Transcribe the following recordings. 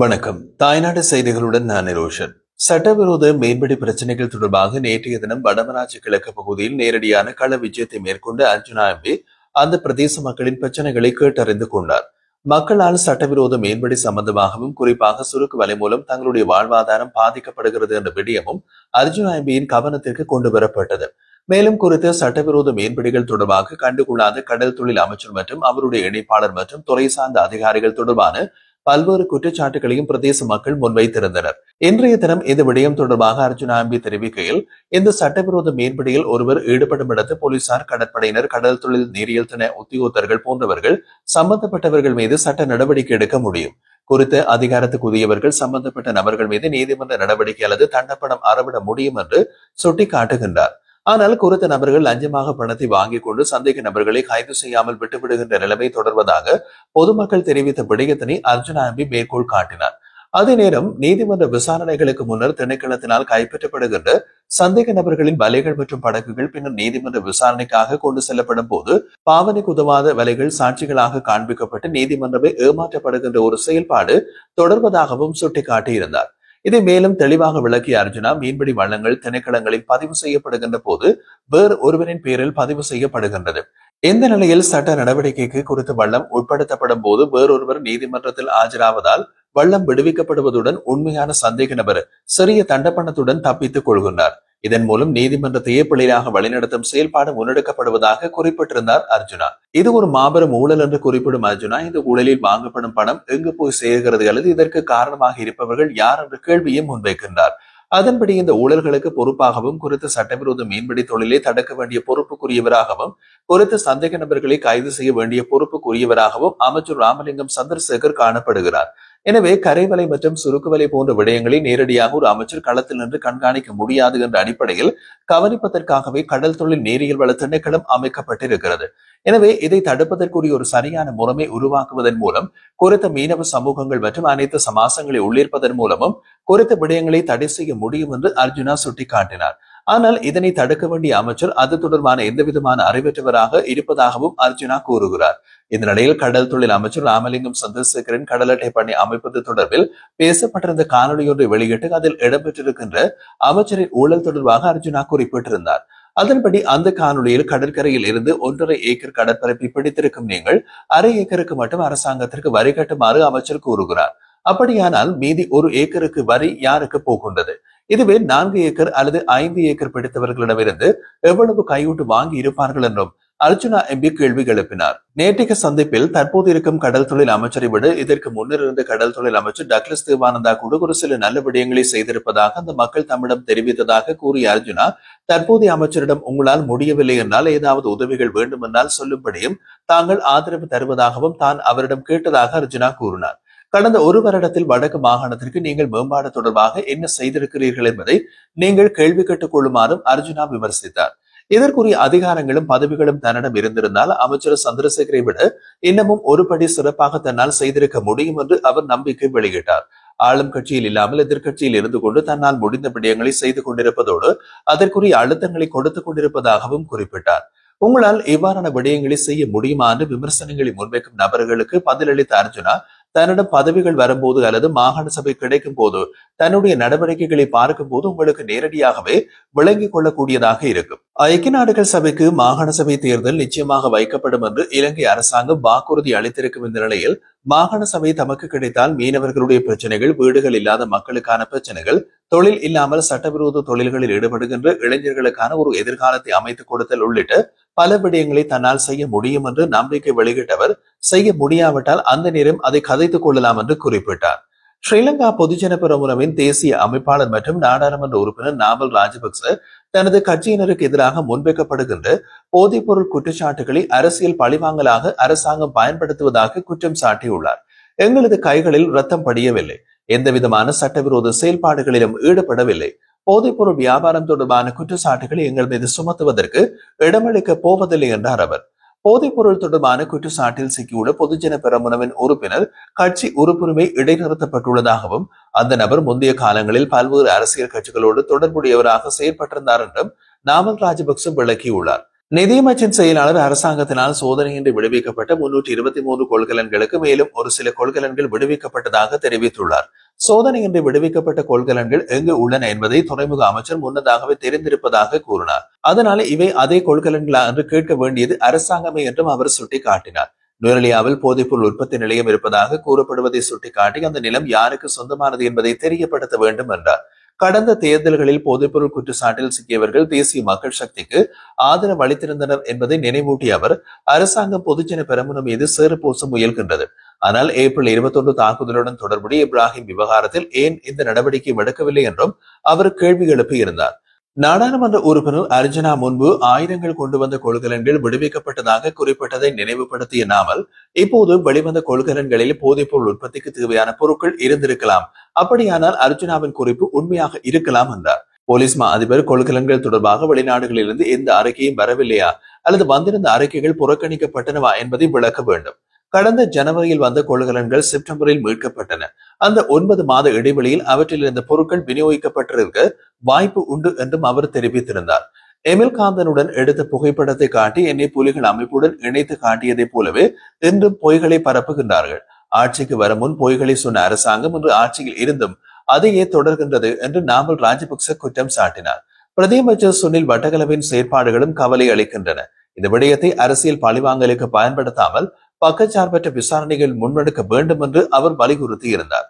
வணக்கம். தாய்நாடு செய்திகளுடன் நான் நிரோஷன். சட்டவிரோத மீன்பிடி பிரச்சனைகள் தொடர்பாக நேற்றைய தினம் வடமராட்சி கிழக்கு பகுதியில் நேரடியான கள விஜயத்தை மேற்கொண்ட அர்ஜுனா எம்பி அந்த பிரதேச மக்களின் பிரச்சனைகளை கேட்டறிந்து கொண்டார். மக்களால் சட்டவிரோத மீன்பிடி சம்பந்தமாகவும் குறிப்பாக சுருக்கு வலை மூலம் தங்களுடைய வாழ்வாதாரம் பாதிக்கப்படுகிறது என்ற விடயமும் அர்ஜுனா எம்பியின் கவனத்திற்கு கொண்டு வரப்பட்டது. மேலும் குறித்த சட்டவிரோத மீன்பிடிகள் தொடர்பாக கண்டுகொள்ளாத கடல் தொழில் அமைச்சர் மற்றும் அவருடைய இணைப்பாளர் மற்றும் துறை சார்ந்த அதிகாரிகள் தொடர்பான பல்வேறு குற்றச்சாட்டுகளையும் பிரதேச மக்கள் முன்வைத்திருந்தனர். இன்றைய தினம் இந்த விடயம் தொடர்பாக அர்ஜுனா எம்பி தெரிவிக்கையில், இந்த சட்டவிரோத மீன்பிடியில் ஒருவர் ஈடுபடும் இடத்து போலீசார், கடற்படையினர், கடல் தொழில் நீரியல் தின உத்தியோகத்தர்கள் போன்றவர்கள் சம்பந்தப்பட்டவர்கள் மீது சட்ட நடவடிக்கை எடுக்க முடியும். குறித்த அதிகாரத்துக்கு உரியவர்கள் சம்பந்தப்பட்ட நபர்கள் மீது நீதிமன்ற நடவடிக்கை அல்லது தண்டப்பணம் அறவிட முடியும் என்று சுட்டிக்காட்டுகின்றார். ஆனால் குறித்த நபர்கள் லஞ்சமாக பணத்தை வாங்கிக் கொண்டு சந்தேக நபர்களை கைது செய்யாமல் விட்டுவிடுகின்ற நிலைமை தொடர்வதாக பொதுமக்கள் தெரிவித்த விடயத்தினை அர்ஜுனா எம்பி மேற்கோள் காட்டினார். அதே நேரம் நீதிமன்ற விசாரணைகளுக்கு முன்னர் திணைக்களத்தினால் கைப்பற்றப்படுகின்ற சந்தேக நபர்களின் வலைகள் மற்றும் படகுகள் பின்னர் நீதிமன்ற விசாரணைக்காக கொண்டு செல்லப்படும் போது பாவனைக்கு உதவாத வலைகள் சாட்சிகளாக காண்பிக்கப்பட்டு நீதிமன்றமே ஏமாற்றப்படுகின்ற ஒரு செயல்பாடு தொடர்வதாகவும் சுட்டிக்காட்டியிருந்தார். இதை மேலும் தெளிவாக விளக்கிய அர்ஜுனா, மீன்பிடி வள்ளங்கள் திணைக்களங்களில் பதிவு செய்யப்படுகின்ற போது வேறு ஒருவரின் பேரில் பதிவு செய்யப்படுகின்றது. இந்த நிலையில் சட்ட நடவடிக்கைக்கு குறித்த வள்ளம் உட்படுத்தப்படும் போது வேறொருவர் நீதிமன்றத்தில் ஆஜராவதால் வள்ளம் விடுவிக்கப்படுவதுடன் உண்மையான சந்தேக நபர் சிறிய தண்டப்பணத்துடன் தப்பித்துக் கொள்கின்றார். இதன் மூலம் நீதிமன்றத்தையே பிழையாக வழிநடத்தும் செயல்பாடு முன்னெடுக்கப்படுவதாக குறிப்பிட்டிருந்தார் அர்ஜுனா. இது ஒரு மாபெரும் ஊழல் என்று குறிப்பிடும் அர்ஜுனா, இந்த ஊழலில் வாங்கப்படும் பணம் எங்கு போய் சேர்கிறது அல்லது இதற்கு காரணமாக இருப்பவர்கள் யார் என்ற கேள்வியை முன்வைக்கின்றார். அதன்படி இந்த ஊழல்களுக்கு பொறுப்பாகவும் குறித்த சட்டவிரோத மீன்பிடி தொழிலை தடுக்க வேண்டிய பொறுப்புக்குரியவராகவும் குறித்த சந்தேக நபர்களை கைது செய்ய வேண்டிய பொறுப்புக்குரியவராகவும் அமைச்சர் ராமலிங்கம் சந்திரசேகர் காணப்படுகிறார். எனவே கரைவலை மற்றும் சுருக்குவலை போன்ற விடயங்களை நேரடியாக ஒரு அமைச்சர் களத்தில் நின்று கண்காணிக்க முடியாது என்ற அடிப்படையில் கவனிப்பதற்காகவே கடல் தொழில் நீரியல் வள திணைக்களம் அமைக்கப்பட்டிருக்கிறது. எனவே இதை தடுப்பதற்குரிய ஒரு சரியான முறைமை உருவாக்குவதன் மூலம் குறித்த மீனவ சமூகங்கள் மற்றும் அனைத்து சமாசங்களை உள்ளிருப்பதன் மூலமும் குறித்த விடயங்களை தடை செய்ய முடியும் என்று அர்ஜுனா சுட்டிக்காட்டினார். ஆனால் இதனை தடுக்க வேண்டிய அமைச்சர் அது தொடர்பான எந்தவிதமான அறிவற்றவராக இருப்பதாகவும் அர்ஜுனா கூறுகிறார். இந்த நிலையில் கடல் தொழில் அமைச்சர் ராமலிங்கம் சந்திரசேகரின் கடல் அட்டை பணி அமைப்பது தொடர்பில் பேசப்பட்டிருந்த காணொலி ஒன்றை வெளியிட்டு அதில் இடம்பெற்றிருக்கின்ற அமைச்சரின் ஊழல் தொடர்பாக அர்ஜுனா குறிப்பிட்டிருந்தார். அதன்படி அந்த காணொலியில் கடற்கரையில் இருந்து 1.5 ஏக்கர் கடற்பரப்பை பிடித்திருக்கும் நீங்கள் அரை ஏக்கருக்கு மட்டும் அரசாங்கத்திற்கு வரி கட்டுமாறு அமைச்சர் கூறுகிறார். அப்படியானால் மீதி 1 ஏக்கருக்கு வரி யாருக்கு போகின்றது? இதுவே 4 ஏக்கர் அல்லது 5 ஏக்கர் பிடித்தவர்களிடமிருந்து எவ்வளவு கையூட்டு வாங்கி இருப்பார்கள் என்றும் அர்ஜுனா எம்பி கேள்வி எழுப்பினார். நேற்றைய சந்திப்பில் தற்போது இருக்கும் கடல் தொழில் அமைச்சரை விட இதற்கு முன்னர் இருந்த கடல் தொழில் அமைச்சர் டக்ளஸ் தேவானந்தா கூட ஒரு சில நல்ல விடயங்களை செய்திருப்பதாக அந்த மக்கள் தம்மிடம் தெரிவித்ததாக கூறிய அர்ஜுனா, தற்போதைய அமைச்சரிடம் உங்களால் முடியவில்லை என்றால் ஏதாவது உதவிகள் வேண்டும் என்றால் சொல்லும்படியும் தாங்கள் ஆதரவு தருவதாகவும் தான் அவரிடம் கேட்டதாக அர்ஜுனா கூறினார். கடந்த ஒரு வருடத்தில் வடக்கு மாகாணத்திற்கு நீங்கள் மேம்பாடு தொடர்பாக என்ன செய்திருக்கிறீர்கள் என்பதை நீங்கள் கேள்வி கேட்டுக் கொள்ளுமாறும் அர்ஜுனா விமர்சித்தார். இதற்குரிய அதிகாரங்களும் பதவிகளும் தன்னிடம் இருந்திருந்தால் அமைச்சர் சந்திரசேகரை விட இன்னமும் ஒருபடி சிறப்பாக தன்னால் செய்திருக்க முடியும் என்று அவர் நம்பிக்கை வெளியிட்டார். ஆளும் கட்சியில் இல்லாமல் எதிர்கட்சியில் இருந்து கொண்டு தன்னால் முடிந்த விடயங்களை செய்து கொண்டிருப்பதோடு அதற்குரிய அழுத்தங்களை கொடுத்துக் கொண்டிருப்பதாகவும் குறிப்பிட்டார். உங்களால் இவ்வாறான விடயங்களை செய்ய முடியுமா என்று விமர்சனங்களை முன்வைக்கும் நபர்களுக்கு பதிலளித்த அர்ஜுனா, தன்னிடம் பதவிகள் வரும்போது அல்லது மாகாண சபை கிடைக்கும் போது தன்னுடைய நடவடிக்கைகளை பார்க்கும் போது உங்களுக்கு நேரடியாகவே விளங்கிக் கொள்ளக்கூடியதாக இருக்கும். ஐக்கிய நாடுகள் சபைக்கு மாகாண சபை தேர்தல் நிச்சயமாக வைக்கப்படும் என்று இலங்கை அரசாங்கம் வாக்குறுதி அளித்திருக்கும் இந்த நிலையில் மாகாண சபை தமக்கு கிடைத்தால் மீனவர்களுடைய பிரச்சனைகள், வீடுகள் இல்லாத மக்களுக்கான பிரச்சனைகள், தொழில் இல்லாமல் சட்டவிரோத தொழில்களில் ஈடுபடுகின்ற இளைஞர்களுக்கான ஒரு எதிர்காலத்தை அமைத்துக் கொடுத்தல் உள்ளிட்ட பல விடயங்களை தன்னால் செய்ய முடியும் என்று நம்பிக்கை வெளியிட்டவர், செய்ய முடியாவிட்டால் அந்த நேரம் அதை கதைத்துக் கொள்ளலாம் என்று குறிப்பிட்டார். ஸ்ரீலங்கா பொதுஜன பெரமுனவின் தேசிய அமைப்பாளர் மற்றும் நாடாளுமன்ற உறுப்பினர் நாமல் ராஜபக்ச தனது கட்சியினருக்கு எதிராக முன்வைக்கப்படுகின்ற போதைப் பொருள் குற்றச்சாட்டுகளை அரசியல் பழிவாங்கலாக அரசாங்கம் பயன்படுத்துவதாக குற்றம் சாட்டியுள்ளார். எங்களது கைகளில் ரத்தம் படியவில்லை, எந்தவிதமான சட்டவிரோத செயல்பாடுகளிலும் ஈடுபடவில்லை, போதைப் பொருள் வியாபாரம் தொடர்பான குற்றச்சாட்டுகளை எங்கள் மீது சுமத்துவதற்கு இடமளிக்க போவதில்லை என்றார் அவர். போதைப் பொருள் தொடர்பான குற்றச்சாட்டில் சிக்கியுள்ள பொதுஜன பெரமுனவின் உறுப்பினர் கட்சி உறுப்புரிமை இடைநிறுத்தப்பட்டுள்ளதாகவும் அந்த நபர் முந்தைய காலங்களில் பல்வேறு அரசியல் கட்சிகளோடு தொடர்புடையவராக செயற்பட்டிருந்தார் என்றும் நாமல் ராஜபக்ச விளக்கியுள்ளார். நிதியமைச்சின் செயலாளர் அரசாங்கத்தினால் சோதனையின்றி விடுவிக்கப்பட்ட 323 கொள்கலன்களுக்கு மேலும் ஒரு சில கொள்கலன்கள் விடுவிக்கப்பட்டதாக தெரிவித்துள்ளார். சோதனையின்றி விடுவிக்கப்பட்ட கொள்கலன்கள் எங்கு உள்ளன என்பதை துறைமுக அமைச்சர் முன்னதாகவே தெரிந்திருப்பதாக கூறினார். அதனால் இவை அதே கொள்கலன்களா என்று கேட்க வேண்டியது அரசாங்கமே என்றும் அவர் சுட்டிக்காட்டினார். நுவரெலியாவில் போதைப்பொருள் உற்பத்தி நிலையம் இருப்பதாக கூறப்படுவதை சுட்டிக்காட்டி அந்த நிலம் யாருக்கு சொந்தமானது என்பதை தெரியப்படுத்த வேண்டும் என்றார். கடந்த தேர்தல்களில் போதைப்பொருள் குற்றச்சாட்டில் சிக்கியவர்கள் தேசிய மக்கள் சக்திக்கு ஆதரவு அளித்திருந்தனர் என்பதை நினைவூட்டிய அவர், அரசாங்கம் பொதுஜன பெரமுன மீது சேறு பூச முயல்கின்றது. ஆனால் ஏப்ரல் 21 தாக்குதலுடன் தொடர்புடைய இப்ராஹிம் விவகாரத்தில் ஏன் இந்த நடவடிக்கை எடுக்கவில்லை என்றும் அவர் கேள்வி எழுப்பியிருந்தார். நாடாளுமன்ற உறுப்பினர் அர்ஜுனா முன்பு ஆயுதங்கள் கொண்டு வந்த கொள்கலன்கள் விடுவிக்கப்பட்டதாக குறிப்பிட்டதை நினைவுபடுத்திய நாமல், இப்போது வெளிவந்த கொள்கலன்களில் போதைப்பொருள் உற்பத்திக்கு தேவையான பொருட்கள் இருந்திருக்கலாம். அப்படியானால் அர்ஜுனாவின் குறிப்பு உண்மையாக இருக்கலாம் என்றார். போலீஸ் மா அதிபர் கொள்கலன்கள் தொடர்பாக வெளிநாடுகளிலிருந்து எந்த அறிக்கையும் வரவில்லையா அல்லது வந்திருந்த அறிக்கைகள் புறக்கணிக்கப்பட்டனவா என்பதை விளக்க வேண்டும். கடந்த ஜனவரியில் வந்த கொள்கலன்கள் செப்டம்பரில் மீட்கப்பட்டன. அந்த 9 மாத இடைவெளியில் அவற்றில் இருந்த பொருட்கள் விநியோகிக்கப்பட்டிருக்க வாய்ப்பு உண்டு என்றும் அவர் தெரிவித்திருந்தார். எமில் காந்தனுடன் எடுத்த புகைப்படத்தை காட்டி என்னை புலிகள் அமைப்புடன் இணைத்து காட்டியதைப் போலவே இன்றும் பொய்களை பரப்புகின்றார்கள். ஆட்சிக்கு வர முன் பொய்களை சொன்ன அரசாங்கம் இன்று ஆட்சியில் இருந்தும் அதையே தொடர்கின்றது என்று நாமல் ராஜபக்ச குற்றம் சாட்டினார். பிரதியமைச்சர் சுனில் வட்டகலவின் செயற்பாடுகளும் கவலை அளிக்கின்றன. இந்த விடயத்தை அரசியல் பழிவாங்கலுக்கு பயன்படுத்தாமல் பக்கச்சார்பற்ற விசாரணைகள் முன்னெடுக்க வேண்டும் என்று அவர் வலியுறுத்தியிருந்தார்.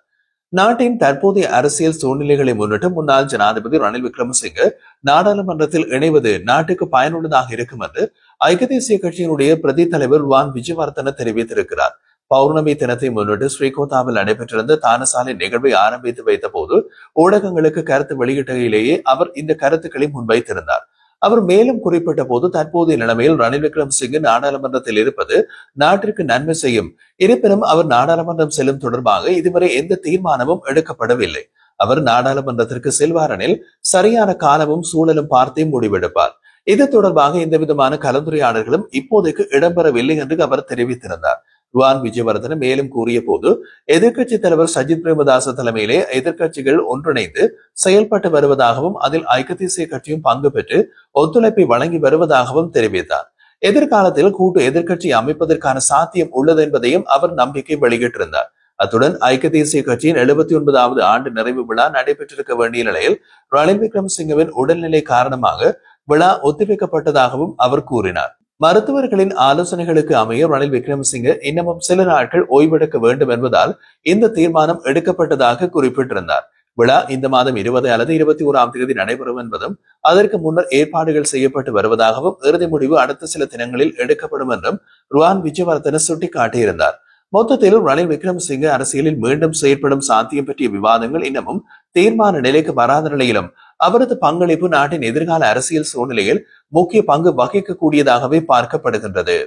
நாட்டின் தற்போதைய அரசியல் சூழ்நிலைகளை முன்னிட்டு முன்னாள் ஜனாதிபதி ரணில் விக்ரமசிங்கே நாடாளுமன்றத்தில் இணைவது நாட்டுக்கு பயனுள்ளதாக இருக்கும் என்று ஐக்கிய தேசிய கட்சியினுடைய பிரதி தலைவர் ருவான் விஜயவர்தன தெரிவித்திருக்கிறார். பௌர்ணமி தினத்தை முன்னிட்டு ஸ்ரீகோத்தாவில் நடைபெற்றிருந்த தானசாலை நிகழ்வை ஆரம்பித்து வைத்த போது ஊடகங்களுக்கு கருத்து வெளியிட்டதிலேயே அவர் இந்த கருத்துக்களை முன்வைத்திருந்தார். அவர் மேலும் குறிப்பிட்ட போது, தற்போதைய நிலைமையில் ரணில் விக்ரமசிங்கே நாடாளுமன்றத்தில் இருப்பது நாட்டிற்கு நன்மை செய்யும். இருப்பினும் அவர் நாடாளுமன்றம் செல்லும் தொடர்பாக இதுவரை எந்த தீர்மானமும் எடுக்கப்படவில்லை. அவர் நாடாளுமன்றத்திற்கு செல்வாரெனில் சரியான காலமும் சூழலும் பார்த்தே முடிவெடுப்பார். இது தொடர்பாக எந்த விதமான கலந்துரையாடல்களும் இப்போதைக்கு இடம்பெறவில்லை என்று அவர் தெரிவித்திருந்தார். ருவான் விஜயவர்தன மேலும் கூறிய போது, எதிர்க்கட்சி தலைவர் சஜித் பிரேமதாச தலைமையிலே எதிர்க்கட்சிகள் ஒன்றிணைந்து செயல்பட்டு வருவதாகவும் அதில் ஐக்கிய தேசிய கட்சியும் பங்கு பெற்று ஒத்துழைப்பை வழங்கி வருவதாகவும் தெரிவித்தார். எதிர்காலத்தில் கூட்டு எதிர்க்கட்சி அமைப்பதற்கான சாத்தியம் உள்ளது என்பதையும் அவர் நம்பிக்கை வெளியிட்டிருந்தார். அத்துடன் ஐக்கிய தேசிய கட்சியின் 79வது ஆண்டு நிறைவு விழா நடைபெற்றிருக்க வேண்டிய நிலையில் ரணில் விக்ரமசிங்கவின் உடல்நிலை காரணமாக விழா ஒத்திவைக்கப்பட்டதாகவும் அவர் கூறினார். மருத்துவர்களின் ஆலோசனைகளுக்கு அமைய ரணில் விக்ரமசிங்கே இன்னமும் சில நாட்கள் ஓய்வெடுக்க வேண்டும் என்பதால் இந்த தீர்மானம் எடுக்கப்பட்டதாக குறிப்பிட்டிருந்தார். விழா இந்த மாதம் 20 அல்லது 21ஆம் தேதி நடைபெறும் என்பதும் அதற்கு முன்னர் ஏற்பாடுகள் செய்யப்பட்டு வருவதாகவும் இறுதி முடிவு அடுத்த சில தினங்களில் எடுக்கப்படும் என்றும் ருவான் விஜயவர்தன சுட்டிக்காட்டியிருந்தார். மொத்தத்தில் ரணில் விக்ரமசிங்கே அரசியலில் மீண்டும் செயற்படும் சாத்தியம் பற்றிய விவாதங்கள் இன்னமும் தீர்மான நிலைக்கு வராத நிலையிலும் அவரது பங்களிப்பு நாட்டின் எதிர்கால அரசியல் சூழ்நிலையில் முக்கிய பங்கு வகிக்கக்கூடியதாகவே பார்க்கப்படுகின்றது.